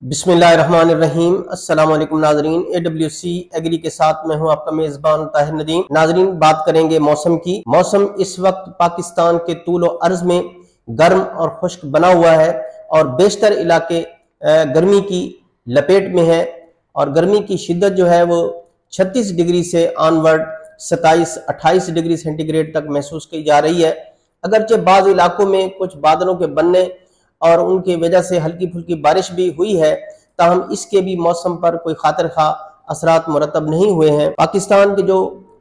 बिस्मिल्लाहिर्रहमानिर्रहीम। अस्सलाम वालेकुम नाजरीन, AWC एग्री के साथ मैं हूं आपका मेज़बान ताहिर नदीम। नाजरीन, बात करेंगे मौसम की। मौसम इस वक्त पाकिस्तान के तूल और अर्ज में गर्म और खुश्क बना हुआ है और बेशतर इलाके गर्मी की लपेट में है और गर्मी की शिद्दत जो है वो 36 डिग्री से ऑनवर्ड 27-28 डिग्री सेंटीग्रेड तक महसूस की जा रही है। अगरचे बाज़ इलाकों में कुछ बादलों के बनने और उनकी वजह से हल्की फुल्की बारिश भी हुई है, ताहम इसके भी मौसम पर कोई खातिर खा असरात मुरतब नहीं हुए हैं। पाकिस्तान के जो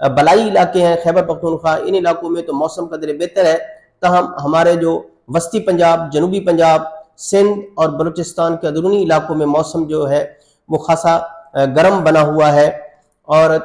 बलाई इलाके हैं, खैबर पख्तूनख्वा, इन इलाकों में तो मौसम कदरे बेहतर है, ताहम हमारे जो वस्ती पंजाब, जनूबी पंजाब, सिंध और बलूचिस्तान के अंदरूनी इलाकों में मौसम जो है वो खासा गर्म बना हुआ है और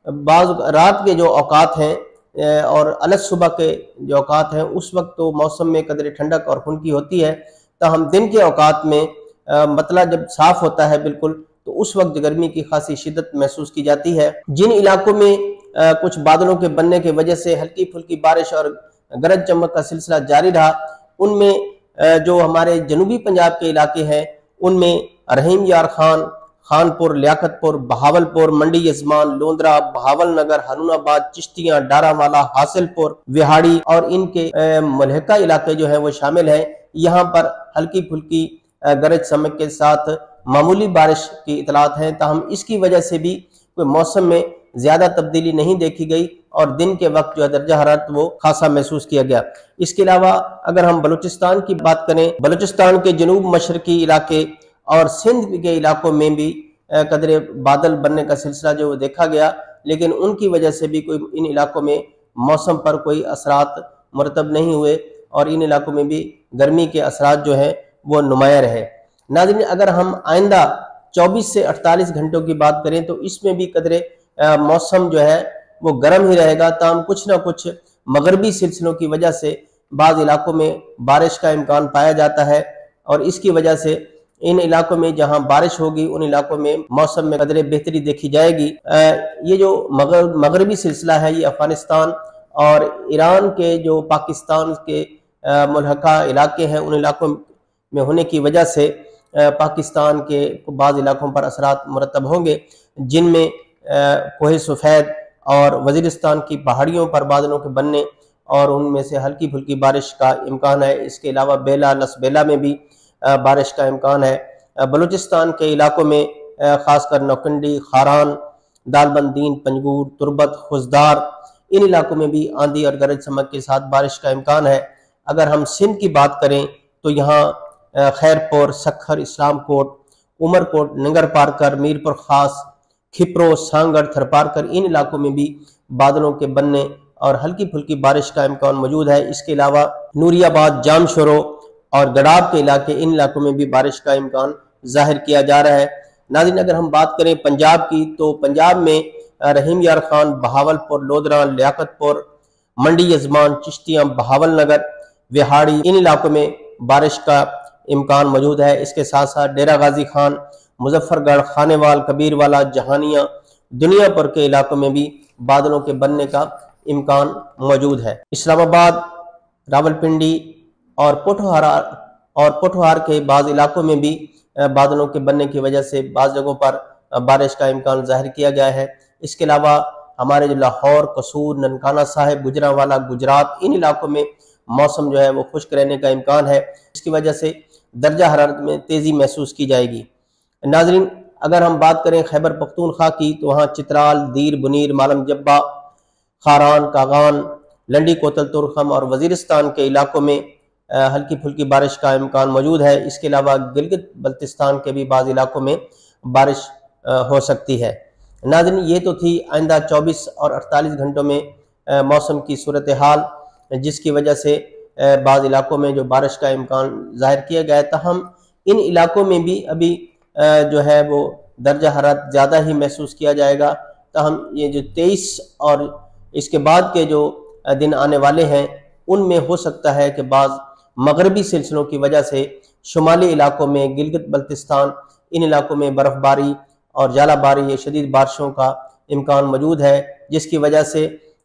बाज़ रात के जो औकात हैं और अलग सुबह के जो औकात हैं उस वक्त तो मौसम में कदर ठंडक और खुनकी होती है, ताहम दिन के औकात में मतलब जब साफ होता है बिल्कुल, तो उस वक्त गर्मी की खासी शिद्दत महसूस की जाती है। जिन इलाकों में कुछ बादलों के बनने की वजह से हल्की फुल्की बारिश और गरज चमक का सिलसिला जारी रहा, उनमें जो हमारे जनूबी पंजाब के इलाके हैं उनमें रहीम यार खान, खानपुर, लियाकतपुर, बहावलपुर, मंडी यजमान, लोंदरा, बहावल नगर, हरुणाबाद, चिश्तियां, डारावाला, हासिलपुर, विहाड़ी और इनके मलहका इलाके जो है वो शामिल हैं। यहाँ पर हल्की फुल्की गरज चमक के साथ मामूली बारिश की इतलात हैं, ताहम इसकी वजह से भी कोई मौसम में ज्यादा तब्दीली नहीं देखी गई और दिन के वक्त जो है दर्जा हरारत वो खासा महसूस किया गया। इसके अलावा अगर हम बलूचिस्तान की बात करें, बलूचिस्तान के जनूब मशरकी इलाके और सिंध के इलाकों में भी कदरे बादल बनने का सिलसिला जो देखा गया, लेकिन उनकी वजह से भी कोई इन इलाकों में मौसम पर कोई असरात मुरतब नहीं हुए और इन इलाकों में भी गर्मी के असरात जो है वो नुमाया रहे। नाज़रीन, अगर हम आइंदा 24 से 48 घंटों की बात करें तो इसमें भी कदरे मौसम जो है वो गर्म ही रहेगा, ताहम कुछ ना कुछ मगरबी सिलसिलों की वजह से बाज़ इलाकों में बारिश का इम्कान पाया जाता है और इसकी वजह से इन इलाकों में जहां बारिश होगी उन इलाकों में मौसम में कदरे बेहतरी देखी जाएगी। ये जो मगरबी सिलसिला है ये अफगानिस्तान और ईरान के जो पाकिस्तान के मुल्हका इलाके हैं उन इलाकों में होने की वजह से पाकिस्तान के बाज़ इलाकों पर असरात मुरतब होंगे, जिनमें कोहे सफ़ेद और वज़ीरिस्तान की पहाड़ियों पर बादलों के बनने और उनमें से हल्की फुल्की बारिश का इम्कान है। इसके अलावा बेला, लसबेला में भी बारिश का इम्कान है। बलूचिस्तान के इलाकों में ख़ासकर नौकंडी, खारान, दालबंदीन, पंजगूर, तुरबत, खुजदार, इन इलाकों में भी आंधी और गरज चमक के साथ बारिश का इम्कान है। अगर हम सिंध की बात करें तो यहाँ खैरपुर, सखर, इस्लामकोट, उमरकोट, नंगर पारकर, मीरपुर खास, खिप्रो, सांगड़, थरपारकर, इन इलाकों में भी बादलों के बनने और हल्की फुल्की बारिश का इम्कान मौजूद है। इसके अलावा नूरियाबाद, जामशोरो और गडाब के इलाके, इन इलाकों में भी बारिश का इम्कान जाहिर किया जा रहा है। नाज़रीन, अगर हम बात करें पंजाब की तो पंजाब में रहीम यार खान, बहावलपुर, लोधरा, लियाकतपुर, मंडी यजमान, चिश्तियां, बहावल नगर, विहाड़ी, इन इलाकों में बारिश का इम्कान मौजूद है। इसके साथ साथ डेरा गाजी खान, मुजफ्फरगढ़, खानेवाल, कबीरवाला, जहानिया, दुनियापुर के इलाकों में भी बादलों के बनने का इम्कान मौजूद है। इस्लामाबाद, रावलपिंडी और पोठोहार के बाज़ इलाकों में भी बादलों के बनने की वजह से बाज़ जगहों पर बारिश का इम्कान जाहिर किया गया है। इसके अलावा हमारे जो लाहौर, कसूर, ननकाना साहिब, गुजरांवाला, गुजरात, इन इलाकों में मौसम जो है वो खुश्क रहने का इम्कान है। इसकी वजह से दर्जा हरारत में तेज़ी महसूस की जाएगी। नाज़रीन, अगर हम बात करें खैबर पख्तूनख्वा की तो वहाँ चित्राल, दीर बुनीर, मालम जब्बा, खारान, कागान, लंडी कोतल तुरखम और वज़ीरिस्तान के इलाकों में हल्की फुल्की बारिश का इम्कान मौजूद है। इसके अलावा गिलगित बल्तिस्तान के भी बाज़ इलाकों में बारिश हो सकती है। नाज़रीन, ये तो थी आइंदा 24 और 48 घंटों में मौसम की सूरत हाल, जिसकी वजह से बाज़ इलाकों में जो बारिश का इम्कान जाहिर किया गया है, ताहम इन इलाकों में भी अभी जो है वो दर्जा हरारत ज़्यादा ही महसूस किया जाएगा। ताहम ये जो 23 और इसके बाद के जो दिन आने वाले हैं उनमें हो सकता है कि बाज़ मगरबी सिलसिलों की वजह से शुमाली इलाकों में, गिलगित बल्तिस्तान, इन इलाकों में बर्फ़बारी और जालाबारी या शदीद बारिशों का इम्कान मौजूद है, जिसकी वजह से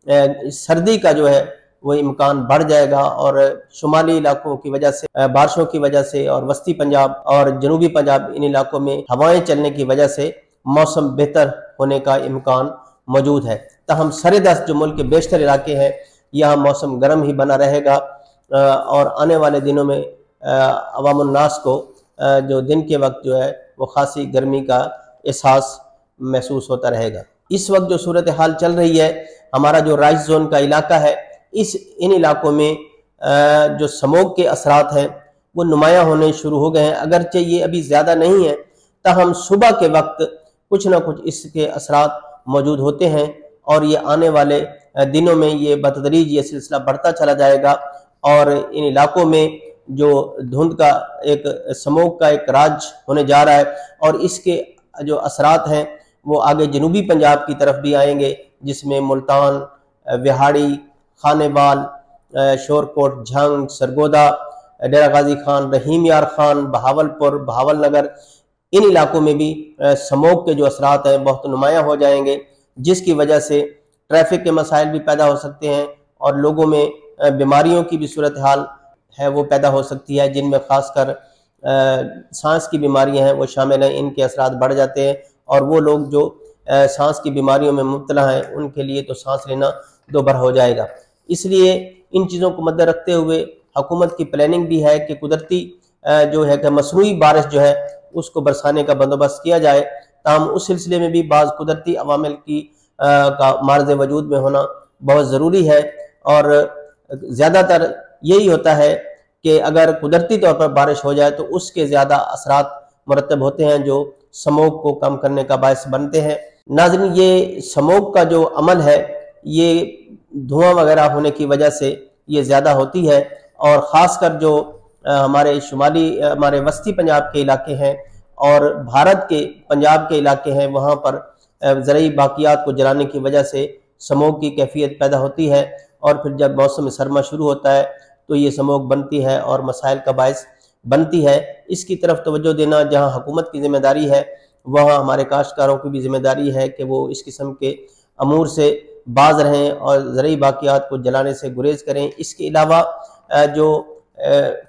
सर्दी का जो है वो इम्कान बढ़ जाएगा और शुमाली इलाकों की वजह से, बारिशों की वजह से और वस्ती पंजाब और जनूबी पंजाब इन इलाकों में हवाएं चलने की वजह से मौसम बेहतर होने का इम्कान मौजूद है। तहम सरेदस्त जो मुल्क के बेशतर इलाके हैं यहाँ मौसम गर्म ही बना रहेगा और आने वाले दिनों में अवामुन्नास को जो दिन के वक्त जो है वो खासी गर्मी का एहसास महसूस होता रहेगा। इस वक्त जो सूरत हाल चल रही है, हमारा जो राइस जोन का इलाका है, इन इलाकों में जो स्मोग के असरात हैं वो नुमायां होने शुरू हो गए हैं। अगरचे ये अभी ज़्यादा नहीं है, ताहम सुबह के वक्त कुछ ना कुछ इसके असरात मौजूद होते हैं और ये आने वाले दिनों में ये बतदरीज ये सिलसिला बढ़ता चला जाएगा और इन इलाकों में जो धुंध का एक स्मोग का एक राज होने जा रहा है और इसके जो असरात हैं वो आगे जनूबी पंजाब की तरफ भी आएंगे, जिसमें मुल्तान, विहाड़ी, खानेवाल, शोरकोट, झंग, सरगोदा, डेरा गाजी खान, रहीम यार खान, बहावलपुर, बहावलनगर, इन इलाकों में भी स्मोग के जो असरात हैं बहुत नुमायां हो जाएंगे, जिसकी वजह से ट्रैफिक के मसाइल भी पैदा हो सकते हैं और लोगों में बीमारियों की भी सूरत हाल है वो पैदा हो सकती है, जिनमें खासकर सांस की बीमारियां हैं वो शामिल हैं। इनके असरात बढ़ जाते हैं और वो लोग जो सांस की बीमारियों में मुब्तला हैं उनके लिए तो सांस लेना दोभर हो जाएगा। इसलिए इन चीज़ों को मद्दे रखते हुए हुकूमत की प्लानिंग भी है कि कुदरती जो है कि मसनूई बारिश जो है उसको बरसाने का बंदोबस्त किया जाए। ताहम उस सिलसिले में भी बाज़ कुदरती अवामिल की का मार्ज़ वजूद में होना बहुत ज़रूरी है और ज़्यादातर यही होता है कि अगर कुदरती तौर पर बारिश हो जाए तो उसके ज़्यादा असरात मुरतब होते हैं जो स्मोग को कम करने का बायस बनते हैं। नाज़रीन, ये स्मोग का जो अमल है ये धुआं वगैरह होने की वजह से ये ज़्यादा होती है और ख़ासकर जो हमारे शुमाली हमारे वस्ती पंजाब के इलाके हैं और भारत के पंजाब के इलाके हैं, वहाँ पर ज़रूरी बाक़ियात को जलाने की वजह से स्मोग की कैफियत पैदा होती है और फिर जब मौसम सरमा शुरू होता है तो ये स्मोग बनती है और मसाइल का बायस बनती है। इसकी तरफ तवज्जो देना जहाँ हुकूमत की ज़िम्मेदारी है, वहाँ हमारे काश्तकारों की भी ज़िम्मेदारी है कि वो इस किस्म के अमूर से बाज रहें और ज़रूरी बाक़ियात को जलाने से गुरेज करें। इसके अलावा जो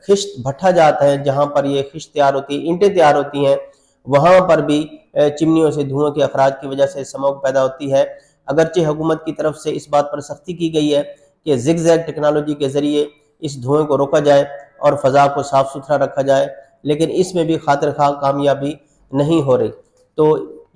खिश्त भट्ठा जाता है, जहाँ पर ये खिश्त तैयार होती है, ईंटें तैयार होती हैं, वहाँ पर भी चिमनियों से धुआं के अखराज की वजह से स्मोग पैदा होती है। अगरचे हुकूमत की तरफ से इस बात पर सख्ती की गई है कि ज़िगज़ैग टेक्नोलॉजी के ज़रिए इस धुएं को रोका जाए और फ़ज़ा को साफ़ सुथरा रखा जाए, लेकिन इसमें भी खातिर खा कामयाबी नहीं हो रही। तो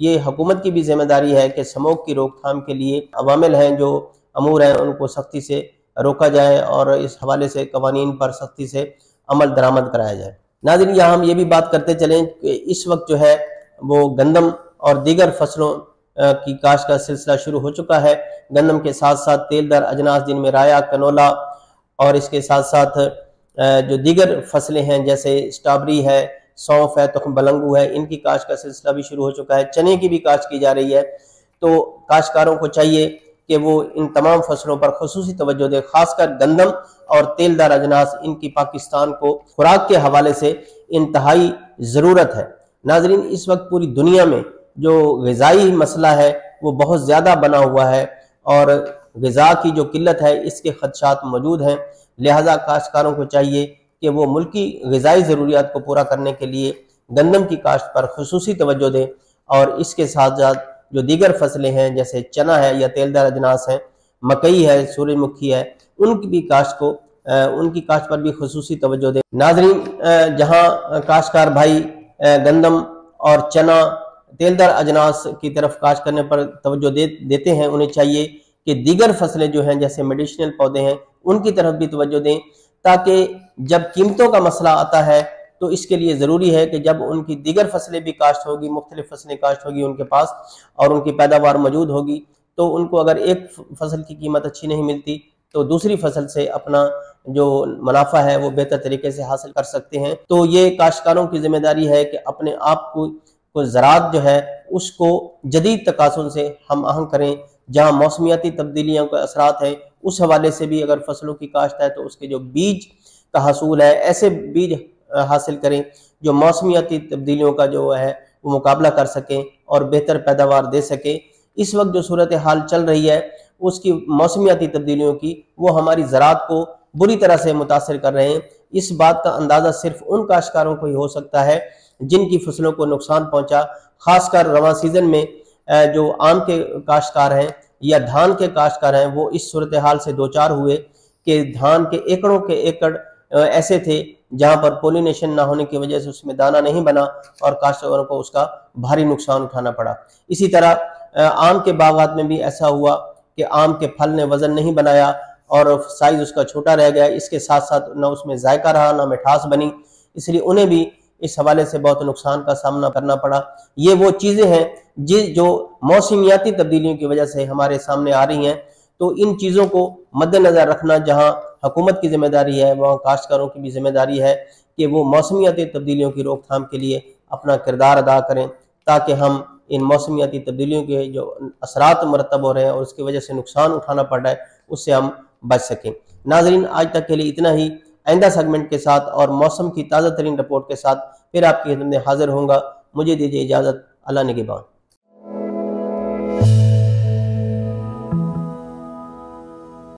ये हुकूमत की भी ज़िम्मेदारी है कि स्मोग की रोकथाम के लिए अवामिल हैं जो अमूर हैं उनको सख्ती से रोका जाए और इस हवाले से कवानीन पर सख्ती से अमल दरामद कराया जाए। नाज़रीन, यहाँ हम ये भी बात करते चलें कि इस वक्त जो है वो गंदम और दीगर फसलों की काश्त का सिलसिला शुरू हो चुका है। गंदम के साथ साथ तेलदार अजनास जिनमें राया, कनोला और इसके साथ साथ जो दीगर फसलें हैं जैसे स्ट्रॉबेरी है, सौंफ है, तुख्म बलंगू है, इनकी काश्त का सिलसिला भी शुरू हो चुका है। चने की भी काश्त की जा रही है। तो काश्तकारों को चाहिए कि वो इन तमाम फसलों पर खुसूसी तवज्जो दे, खासकर गंदम और तेलदार अजनास, इनकी पाकिस्तान को खुराक के हवाले से इंतहाई ज़रूरत है। नाजरीन, इस वक्त पूरी दुनिया में जो ग़िज़ाई मसला है वो बहुत ज़्यादा बना हुआ है और ग़िज़ा की जो किल्लत है इसके खदशात मौजूद हैं। लिहाजा काश्तकारों को चाहिए कि वो मुल्की ग़िज़ाई ज़रूरियात को पूरा करने के लिए गंदम की काश्त पर खुसूसी तवज्जो दें और इसके साथ साथ जो दीगर फसलें हैं जैसे चना है या तेलदार अजनास है, मकई है, सूरजमुखी है, उनकी काश्त पर भी खुसूसी तवज्जो दें। नाज़रीन, जहाँ काश्तकार भाई गंदम और चना, तेलदार अजनास की तरफ काश्त करने पर तवज्जो देते हैं, उन्हें चाहिए कि दीगर फसलें जो हैं जैसे मेडिसिनल पौधे हैं उनकी तरफ भी तवज्जो दें, ताकि जब कीमतों का मसला आता है तो इसके लिए ज़रूरी है कि जब उनकी दीगर फसलें भी काश्त होगी, मुख्तलिफ फसलें काश्त होगी उनके पास और उनकी पैदावार मौजूद होगी, तो उनको अगर एक फसल की कीमत अच्छी नहीं मिलती तो दूसरी फसल से अपना जो मुनाफा है वो बेहतर तरीके से हासिल कर सकते हैं। तो ये काश्तकारों की जिम्मेदारी है कि अपने आप को ज़राअत जो है उसको जदीद तकासुन से हम आहंग करें। जहाँ मौसमियाती तब्दीलियों के असरात हैं उस हवाले से भी अगर फसलों की काश्त है तो उसके जो बीज का हसूल है, ऐसे बीज हासिल करें जो मौसमियाती तब्दीलियों का जो है वो मुकाबला कर सकें और बेहतर पैदावार दे सकें। इस वक्त जो सूरत हाल चल रही है उसकी मौसमियाती तब्दीलियों की, वो हमारी ज़राअत को बुरी तरह से मुतासर कर रहे हैं। इस बात का अंदाज़ा सिर्फ उन काश्तकारों को ही हो सकता है जिनकी फसलों को नुकसान पहुंचा, खासकर रवां सीज़न में जो आम के काश्तकार हैं या धान के काश्तकार हैं, वो इस सूरत हाल से दो चार हुए कि धान के एकड़ों के एकड़ ऐसे थे जहां पर पोलिनेशन ना होने की वजह से उसमें दाना नहीं बना और काश्तकारों को उसका भारी नुकसान उठाना पड़ा। इसी तरह आम के बागात में भी ऐसा हुआ कि आम के फल ने वजन नहीं बनाया और साइज उसका छोटा रह गया। इसके साथ साथ ना उसमें जायका रहा, ना मिठास बनी, इसलिए उन्हें भी इस हवाले से बहुत नुकसान का सामना करना पड़ा। ये वो चीज़ें हैं जो मौसमियाती तब्दीलियों की वजह से हमारे सामने आ रही हैं। तो इन चीज़ों को मद्देनज़र रखना, जहाँ हुकूमत की जिम्मेदारी है, वहाँ काश्तकारों की भी जिम्मेदारी है कि वो मौसमियाती तब्दीलियों की रोकथाम के लिए अपना किरदार अदा करें, ताकि हम इन मौसमियाती तब्दीलियों के जो असरात मरतब हो रहे हैं और उसकी वजह से नुकसान उठाना पड़ रहा है, उससे हम बच सकें। नाज़रीन, आज तक के लिए इतना ही। आइंदा सेगमेंट के साथ और मौसम की ताज़ा तरीन रिपोर्ट के साथ फिर आपकी खिदमत में हाजिर होऊंगा। मुझे दीजिए इजाज़त। अल्लाह निगहबान।